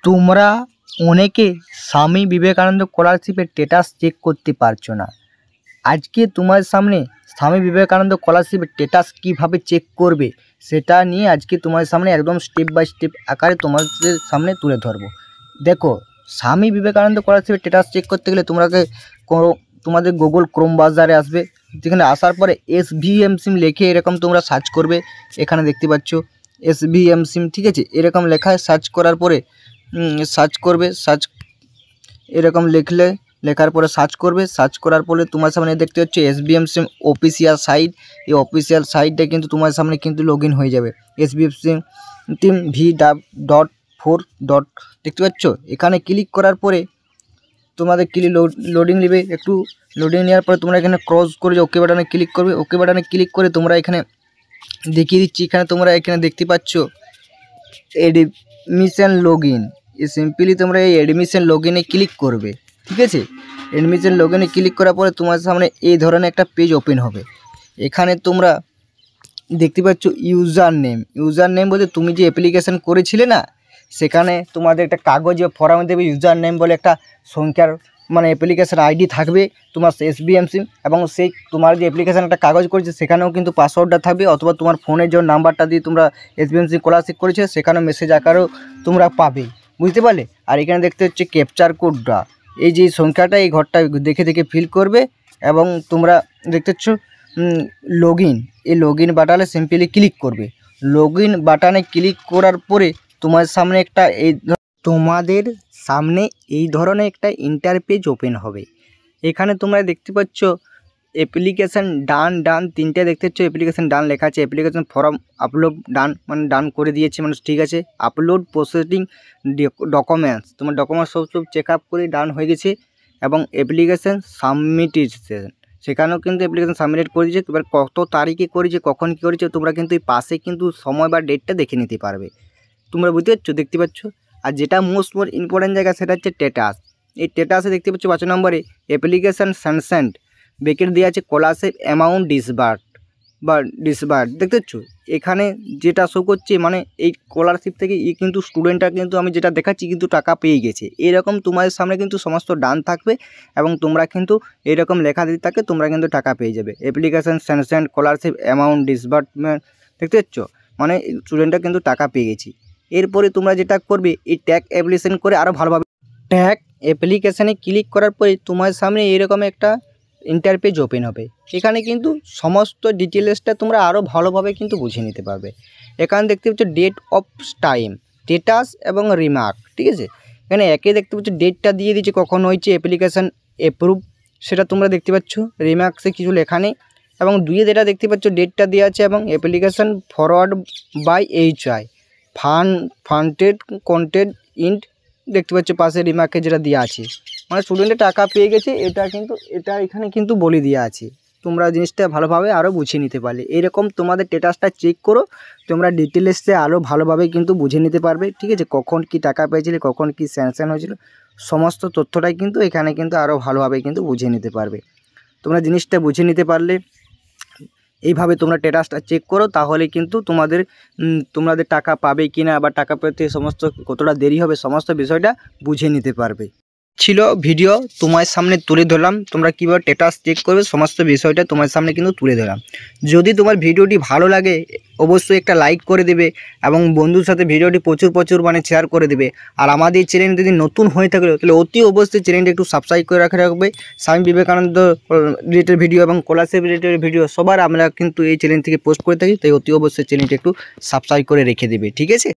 তোমরা অনেকে স্বামী বিবেকানন্দ স্কলারশিপের স্ট্যাটাস চেক করতে পারছো না। আজকে তোমার সামনে স্বামী বিবেকানন্দ স্কলারশিপের স্ট্যাটাস কীভাবে চেক করবে সেটা নিয়ে আজকে তোমার সামনে একদম স্টেপ বাই স্টেপ আকারে তোমাদের সামনে তুলে ধরবো। দেখো, স্বামী বিবেকানন্দ স্কলারশিপের স্ট্যাটাস চেক করতে গেলে তোমাদের গুগল ক্রোম ব্রাউজারে আসবে। যেখানে আসার পরে SVM সিম লিখে এরকম তোমরা সার্চ করবে। এখানে দেখতে পাচ্ছ SVM সিম, ঠিক আছে। এরকম লেখায় সার্চ করার পরে এরকম লেখার পরে সার্চ করবে। সার্চ করার পরে তোমার সামনে দেখতে হচ্ছে SVM সিম অফিসিয়াল সাইট। এই অফিসিয়াল সাইটটা কিন্তু তোমার সামনে কিন্তু লগ ইন হয়ে যাবে। SVM সিম v.4. দেখতে পাচ্ছ। এখানে ক্লিক করার পরে তোমাদের লোডিং নেবে। একটু লোডিং নেওয়ার পরে তোমরা এখানে ক্রস করে ওকে বাটনে ক্লিক করবে। ওকে বাটনে ক্লিক করে তোমরা এখানে দেখিয়ে দিচ্ছি। এখানে তোমরা এখানে দেখতে পাচ্ছ এডমিশন লগ ইন। সিম্পলি তোমরা এই এডমিশন লগ ইনে ক্লিক করবে, ঠিক আছে। এডমিশন লগ ইনে ক্লিক করার পরে তোমার সামনে এই ধরনের একটা পেজ ওপেন হবে। এখানে তোমরা দেখতে পাচ্ছ ইউজার নেম বলতে তুমি যে অ্যাপ্লিকেশন করেছিলে না, সেখানে তোমাদের একটা কাগজে ফর্ম দেবে। ইউজার নেম বলে একটা সংখ্যার মানে অ্যাপ্লিকেশন আইডি থাকবে তোমার SVM সিম, এবং সেই তোমার যে অ্যাপ্লিকেশন একটা কাগজ করেছে সেখানেও কিন্তু পাসওয়ার্ডটা থাকবে, অথবা তোমার ফোনের যে নাম্বারটা দিয়ে তোমরা SVM সিম স্কলারশিপ করেছে সেখানেও মেসেজ আকারেও তোমরা পাবে, বুঝতে পারলে। আর এখানে দেখতে হচ্ছে ক্যাপচার কোডটা, এই যে সংখ্যাটা এই ঘরটা দেখে ফিল করবে। এবং তোমরা দেখতে পাচ্ছ লগ ইন, এই লগ ইন বাটনে সিম্পলি ক্লিক করবে। লগ ইন বাটনে ক্লিক করার পরে তোমাদের সামনে এই ধরনের একটা ইন্টারপেজ ওপেন হবে। এখানে তোমরা দেখতে পাচ্ছ অ্যাপ্লিকেশান ডান তিনটে দেখতে পাচ্ছ। অ্যাপ্লিকেশান ডান লেখা আছে। অ্যাপ্লিকেশান ফর্ম আপলোড ডান, মানে ডান করে দিয়েছে মানুষ, ঠিক আছে। আপলোড প্রসেসিং ডকুমেন্টস, তোমার ডকুমেন্টস সব চেক আপ করে ডান হয়ে গেছে। এবং অ্যাপ্লিকেশান সাবমিটেশন, সেখানেও কিন্তু অ্যাপ্লিকেশান সাবমিট করে দিয়েছে। এবার কত তারিখে করেছে, কখন কী করেছে তোমরা কিন্তু এই পাশে কিন্তু সময় বা ডেটটা দেখে নিতে পারবে। তোমরা বুঝতে পারছো, দেখতে পাচ্ছ। আর যেটা মোস্ট ইম্পর্টেন্ট জায়গা সেটা হচ্ছে স্ট্যাটাস। এই স্ট্যাটাসে দেখতে পাচ্ছ 5 নম্বরে অ্যাপ্লিকেশান স্যাংশনড, বেকেট দেওয়া আছে স্কলারশিপ অ্যামাউন্ট ডিসবার্ড, দেখতে পাচ্ছ। এখানে যেটা শো করছে মানে এই স্কলারশিপ থেকে কিন্তু স্টুডেন্টরা কিন্তু আমি যেটা দেখাচ্ছি কিন্তু টাকা পেয়ে গেছে। এরকম তোমাদের সামনে কিন্তু সমস্ত ডান থাকবে এবং তোমরা কিন্তু এরকম লেখা দিতে থাকে, তোমরা কিন্তু টাকা পেয়ে যাবে। Application sanctioned scholarship amount disbursement, দেখতে পাচ্ছ, মানে স্টুডেন্টরা কিন্তু টাকা পেয়ে গেছি। এরপরে তোমরা যেটা করবে এই ট্যাগ অ্যাপ্লিকেশন করে আরও ভালোভাবে ট্যাগ অ্যাপ্লিকেশানে ক্লিক করার পরে তোমার সামনে এরকম একটা ইন্টারপেজ ওপেন হবে। এখানে কিন্তু সমস্ত ডিটেলসটা তোমরা আরও ভালোভাবে কিন্তু বুঝে নিতে পারবে। এখানে দেখতে পাচ্ছ ডেট অফ টাইম, স্ট্যাটাস এবং রিমার্ক, ঠিক আছে। এখানে একে দেখতে পাচ্ছ ডেটটা দিয়ে দিচ্ছে কখন হয়েছে অ্যাপ্লিকেশান অ্যাপ্রুভ, সেটা তোমরা দেখতে পাচ্ছ। রিমার্কসে কিছু লেখা নেই। এবং দুইয়ে যেটা দেখতে পাচ্ছ ডেটটা দেওয়া আছে এবং application forward by HI funded content ইন্ট, দেখতে পাচ্ছ পাশে রিমার্কে যেটা দেওয়া আছে, মানে স্টুডেন্টের টাকা পেয়ে গেছে। এটা এখানে কিন্তু বলে দেওয়া আছে। তোমরা জিনিসটা ভালোভাবে আরও বুঝে নিতে পারলে এরকম তোমাদের স্ট্যাটাসটা চেক করো, তোমরা ডিটেলসে আরও ভালোভাবে কিন্তু বুঝে নিতে পারবে, ঠিক আছে। কখন কি টাকা পেয়েছিলে, কখন কি স্যাংশন হয়েছিল, সমস্ত তথ্যটাই কিন্তু এখানে কিন্তু আরও ভালোভাবে কিন্তু বুঝে নিতে পারবে। তোমরা জিনিসটা বুঝে নিতে পারলে এইভাবে তোমরা স্ট্যাটাসটা চেক করো, তাহলে কিন্তু তোমাদের টাকা পাবে কি না বা টাকা পেতে সমস্ত কতটা দেরি হবে সমস্ত বিষয়টা বুঝে নিতে পারবে। ছিল ভিডিও তোমার সামনে তুলে ধরলাম, তোমরা কীভাবে স্ট্যাটাস চেক করবে সমস্ত বিষয়টা তোমার সামনে কিন্তু তুলে ধরলাম। যদি তোমার ভিডিওটি ভালো লাগে অবশ্যই একটা লাইক করে দেবে এবং বন্ধুর সাথে ভিডিওটি প্রচুর মানে শেয়ার করে দেবে। আর আমাদের চ্যানেল যদি নতুন হয়ে থাকে তাহলে অতি অবশ্যই চ্যানেলটি একটু সাবস্ক্রাইব করে রাখবে। স্বামী বিবেকানন্দ রিলেটেড ভিডিও এবং স্কলারশিপ রিলেটেড ভিডিও সবার আমরা কিন্তু এই চ্যানেল থেকে পোস্ট করে থাকি, তাই অতি অবশ্যই চ্যানেলটি একটু সাবস্ক্রাইব করে রেখে দেবে, ঠিক আছে।